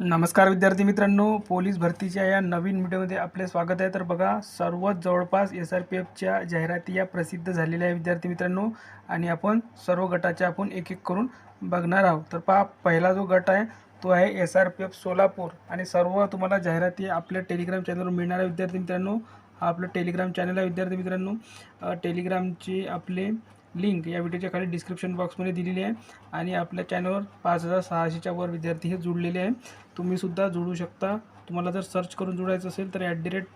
नमस्कार विद्यार्थी मित्रांनो, पोलीस भरतीच्या या नवीन व्हिडिओमध्ये आपले स्वागत आहे। तर बघा, सर्वच जवळपास SRPFच्या जाहिराती या प्रसिद्ध झालेल्या आहे विद्यार्थी मित्रांनो, आणि आपण सर्व गटाच्या आपण एक एक करून बघणार आहोत। तर पहा, पहिला जो गट आहे तो आहे SRPF सोलापूर, आणि सर्व तुम्हाला जाहिराती आपल्या टेलिग्राम चॅनलवर मिळणार आहे विद्यार्थी मित्रांनो। हा आपला टेलिग्राम चॅनल आहे विद्यार्थी मित्रांनो। टेलिग्रामची आपले लिंक या व्हिडिओच्या खाली डिस्क्रिप्शन बॉक्समध्ये दिलेली आहे, आणि आपल्या चॅनलवर 5600च्या वर विद्यार्थी हे जोडलेले आहे। तुम्ही सुद्धा जोडू शकता। तुम्हाला जर सर्च करून जोडायचं असेल तर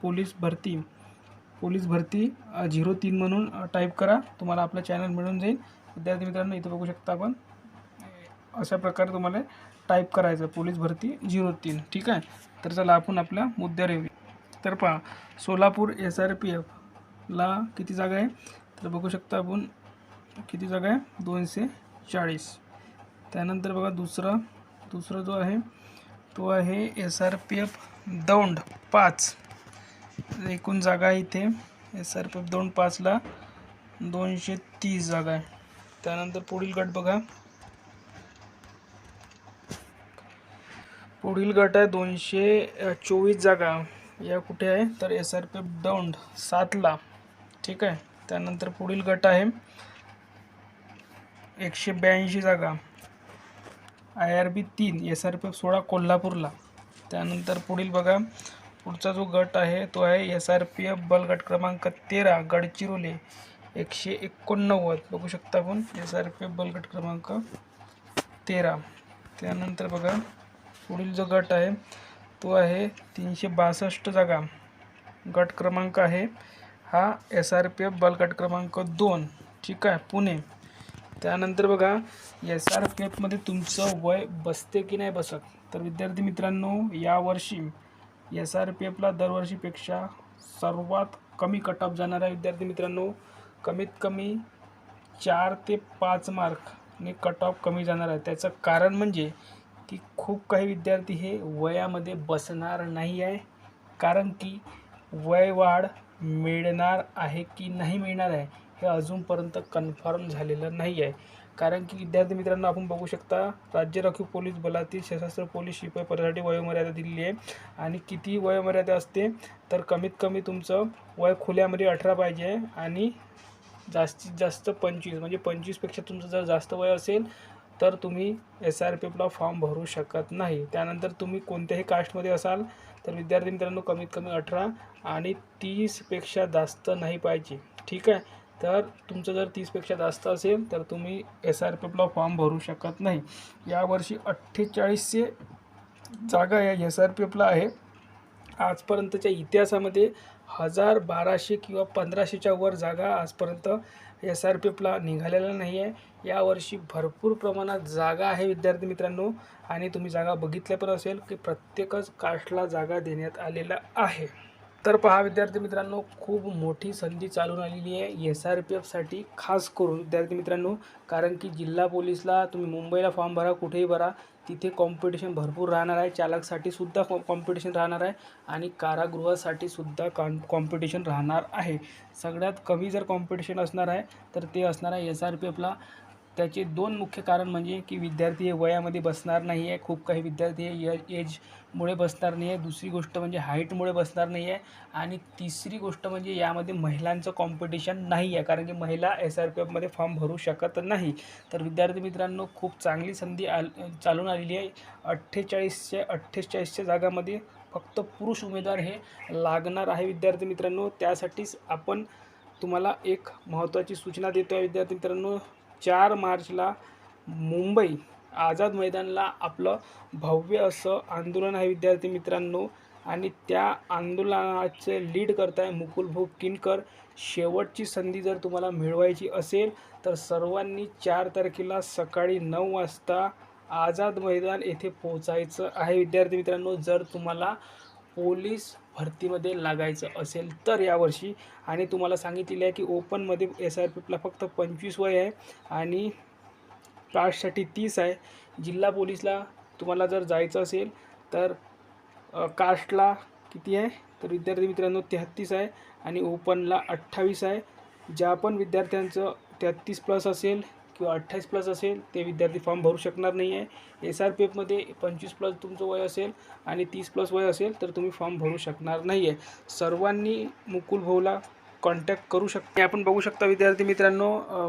@पोलीस भरती 03 म्हणून टाईप करा, तुम्हाला आपला चॅनल मिळून जाईल विद्यार्थी मित्रांनो। इथे बघू शकता आपण, अशा प्रकारे तुम्हाला टाईप करायचं पोलीस भरती 03, ठीक आहे। तर चला आपण आपल्या मुद्द्यावर येऊया। तर पहा, सोलापूर SRPF ला किती जागा आहे तर बघू शकता आपण, किती जागा आहे 240। त्यानंतर बघा, दुसरा जो आहे तो आहे SRPF दौंड 5, एकूण जागा आहे इथे SRPF दौंड 5 ला 230 जागा आहे। त्यानंतर पुढील गट बघा, पुढील गट आहे 224 जागा, या कुठे आहे तर SRPF दौंड 7 ला, ठीक आहे। त्यानंतर पुढील गट आहे 182 जागा IRB 3 SRPF 16 कोल्हापूरला। त्यानंतर पुढील बघा, पुढचा जो गट आहे तो आहे SRPF बलगट क्रमांक 13 गडचिरोली 189, बघू शकता आपण SRPF बलगट क्रमांक 13। त्यानंतर बघा, पुढील जो गट आहे तो आहे 362 जागा, गट क्रमांक आहे हा SRPF बलगट क्रमांक 2, ठीक आहे, पुणे। त्यानंतर बघा, SRPF मध्ये तुमचं वय बसते की नाही बसत, तर विद्यार्थी मित्रांनो यावर्षी SRPF ला दरवर्षीपेक्षा सर्वात कमी कट ऑफ जाणार आहे विद्यार्थी मित्रांनो। कमीत कमी 4 ते 5 मार्कने कट ऑफ कमी जाणार आहे। त्याचं कारण म्हणजे की खूप काही विद्यार्थी हे वयामध्ये बसणार नाही आहे, कारण की वय वाढ मिळणार आहे की नाही मिळणार आहे हे अजूनपर्यंत कन्फर्म झालेलं नाही आहे। कारण की विद्यार्थी मित्रांनो, आपण बघू शकता राज्य राखीव पोलीस बलातील सशस्त्र पोलीस शिपाई पदासाठी वयोमर्यादा दिलेली आहे, आणि किती वयोमर्यादा असते तर कमीत कमी तुमचं वय खुल्यामध्ये 18 पाहिजे, आणि जास्तीत जास्त 25, म्हणजे 25पेक्षा तुमचं जर जास्त वय असेल तर तुम्ही SRPFला फॉर्म भरू शकत नाही। त्यानंतर तुम्ही कोणत्याही कास्टमध्ये असाल तर विद्यार्थी मित्रांनो कमीत कमी 18 आणि 30पेक्षा जास्त नाही पाहिजे, ठीक आहे। तर तुमचं जर 30पेक्षा जास्त असेल तर तुम्ही SRPFला फॉर्म भरू शकत नाही। यावर्षी 4800 जागा या SRPFला आहे। आजपर्यंतच्या इतिहासामध्ये 1000, 1200 किंवा 1500च्या वर जागा आजपर्यंत SRPFला निघालेला नाही आहे। यावर्षी भरपूर प्रमाणात जागा आहे विद्यार्थी मित्रांनो, आणि तुम्ही जागा बघितल्या पण असेल की प्रत्येकच कास्टला जागा देण्यात आलेला आहे। तर पहा विद्यार्थी मित्रांनो, खूप मोठी संधी चालून आलेली आहे SRPFसाठी, खास करून विद्यार्थी मित्रांनो। कारण की जिल्हा पोलीसला तुम्ही मुंबईला फॉर्म भरा, कुठेही भरा, तिथे कॉम्पिटिशन भरपूर राहणार आहे। चालकसाठी सुद्धा कॉम्पिटिशन राहणार आहे, आणि कारागृहासाठी सुद्धा कॉम्पिटिशन राहणार आहे। सगळ्यात कमी जर कॉम्पिटिशन असणार आहे तर ते असणार आहे SRPFला। त्याचे दोन मुख्य कारण म्हणजे की विद्यार्थी हे वयामध्ये बसणार नाही आहे, खूप काही विद्यार्थी हे एजमुळे बसणार नाही आहे, दुसरी गोष्ट म्हणजे हाईटमुळे बसणार नाही आहे, आणि तिसरी गोष्ट म्हणजे यामध्ये महिलांचं कॉम्पिटिशन नाही आहे, कारण की महिला SRPFमध्ये फॉर्म भरू शकत नाही। तर विद्यार्थी मित्रांनो, खूप चांगली संधी चालून आलेली आहे। 48च्या जागामध्ये फक्त पुरुष उमेदवार हे लागणार आहे विद्यार्थी मित्रांनो। त्यासाठीच आपण तुम्हाला एक महत्त्वाची सूचना देतो आहे विद्यार्थी मित्रांनो। 4 मार्चला मुंबई आझाद मैदानला आपलं भव्य असं आंदोलन आहे विद्यार्थी मित्रांनो, आणि त्या आंदोलनाचे लीड करताय मुकुल भाऊ किनकर। शेवटची संधी जर तुम्हाला मिळवायची असेल तर सर्वांनी 4 तारखेला सकाळी 9 वाजता आझाद मैदान येथे पोहोचायचं आहे विद्यार्थी मित्रांनो, जर तुम्हाला पोलीस भरतीमध्ये लागायचं असेल तर यावर्षी। आणि तुम्हाला सांगितलेलं आहे की ओपनमध्ये SRPFला फक्त 25 वय आहे, आणि कास्टसाठी 30 आहे। जिल्हा पोलीसला तुम्हाला जर जायचं असेल तर कास्टला किती आहे तर विद्यार्थी मित्रांनो 33 आहे, आणि ओपनला 28 आहे। ज्या पण विद्यार्थ्यांचं 33+ असेल किंवा 28+ असेल ते विद्यार्थी फॉर्म भरू शकणार नाही आहे. SRPFमध्ये 25+ तुमचं वय असेल आणि 30+ वय असेल तर तुम्ही फॉर्म भरू शकणार नाही आहे. सर्वांनी मुकुल भाऊला कॉन्टॅक्ट करू शकता. आपण बघू शकता विद्यार्थी मित्रांनो,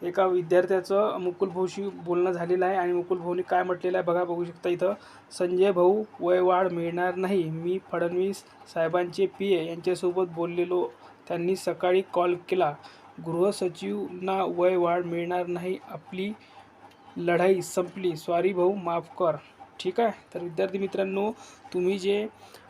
एका विद्यार्थ्याचं मुकुल भाऊशी बोलणं झालेलं आहे आणि मुकुल भाऊनी काय म्हटलेलं आहे बघा, बघू शकता इथं. संजय भाऊ, वयवाढ मिळणार नाही. मी फडणवीस साहेबांचे PA यांच्यासोबत बोललेलो. त्यांनी सकाळी कॉल केला. गृहसचिवांना वयवाढ मिळणार नाही. आपली लढाई संपली. सॉरी भाऊ, माफ कर. ठीक आहे. तर विद्यार्थी मित्रांनो, तुम्ही जे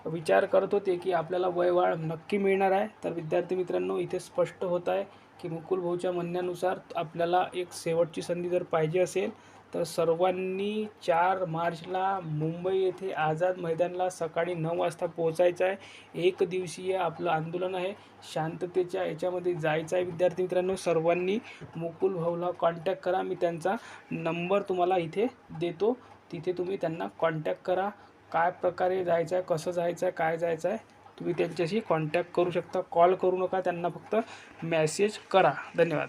विचार करत होते की आपल्याला वयवाढ नक्की मिळणार आहे, तर विद्यार्थी मित्रांनो इथे स्पष्ट होत आहे की मुकुल भाऊच्या म्हणण्यानुसार आपल्याला एक शेवटची संधी जर पाहिजे असेल तर सर्वांनी 4 मार्चला मुंबई येथे आझाद मैदानाला सकाळी 9 वाजता पोहोचायचं आहे. एक दिवसीय आपलं आंदोलन आहे. शांततेच्या याच्यामध्ये जायचं आहे. विद्यार्थी मित्रांनो, सर्वांनी मुकुल भाऊला कॉन्टॅक्ट करा. मी त्यांचा नंबर तुम्हाला इथे देतो. तिथे तुम्ही त्यांना कॉन्टॅक्ट करा. काय प्रकारे जायचं आहे, कसं जायचं आहे, काय जायचं आहे, तुम्ही त्यांच्याशी कॉन्टॅक्ट करू शकता. कॉल करू नका त्यांना, फक्त मेसेज करा. धन्यवाद.